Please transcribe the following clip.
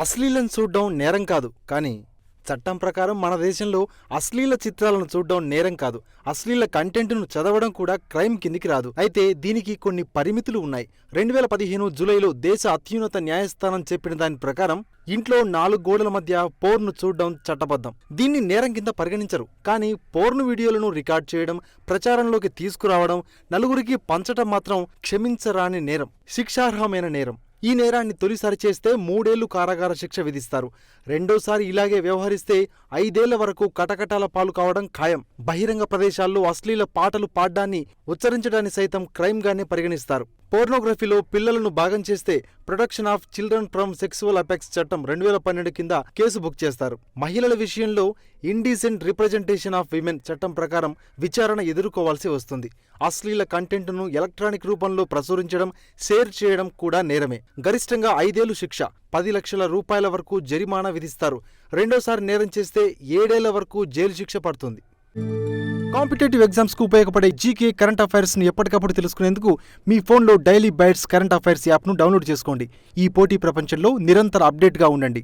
అశ్లీలం చూడడం నేరం కాదు, కానీ చట్టం ప్రకారం మన దేశంలో అశ్లీల చిత్రాలను చూడడం నేరం కాదు. అశ్లీల కంటెంట్ను చదవడం కూడా క్రైమ్ కిందికి రాదు. అయితే దీనికి కొన్ని పరిమితులు ఉన్నాయి. 2015 జూలైలో దేశ అత్యున్నత న్యాయస్థానం చెప్పిన దాని ప్రకారం ఇంట్లో 4 గోడల మధ్య పోర్ను చూడడం చట్టబద్ధం. దీన్ని నేరం కింద పరిగణించరు. కానీ పోర్ను వీడియోలను రికార్డ్ చేయడం, ప్రచారంలోకి తీసుకురావడం, నలుగురికి పంచటం మాత్రం క్షమించరాని నేరం, శిక్షార్హమైన నేరం. ఈ నేరాన్ని తొలిసారి చేస్తే 3 ఏళ్లు కారాగార శిక్ష విధిస్తారు. రెండోసారి ఇలాగే వ్యవహరిస్తే 5 ఏళ్ల వరకు కటకటాల పాలు కావడం ఖాయం. బహిరంగ ప్రదేశాల్లో అశ్లీల పాటలు పాడ్డాన్ని, ఉచ్చరించడాన్ని సైతం క్రైమ్గానే పరిగణిస్తారు. పోర్నోగ్రఫీలో పిల్లలను భాగం చేస్తే protection of children from sexual affects చట్టం 2012 కింద కేసు బుక్ చేస్తారు. మహిళల విషయంలో ఇండీసెంట్ రిప్రజెంటేషన్ ఆఫ్ విమెన్ చట్టం ప్రకారం విచారణ ఎదుర్కోవాల్సి వస్తుంది. అశ్లీల కంటెంట్ను ఎలక్ట్రానిక్ రూపంలో ప్రచురించడం, షేర్ చేయడం కూడా నేరమే. గరిష్టంగా 5 ఏళ్లు శిక్ష, 10 లక్షల రూపాయల వరకు జరిమానా విధిస్తారు. రెండోసారి నేరం చేస్తే 7 ఏళ్ల వరకు జైలు శిక్ష పడుతుంది. కాంపిటేటివ్ ఎగ్జామ్స్కు ఉపయోగపడే జీకే కరెంట్ అఫైర్స్ని ఎప్పటికప్పుడు తెలుసుకునేందుకు మీ ఫోన్లో డైలీ బైట్స్ కరెంట్ అఫైర్స్ యాప్ను డౌన్లోడ్ చేసుకోండి. ఈ పోటీ ప్రపంచంలో నిరంతర అప్డేట్గా ఉండండి.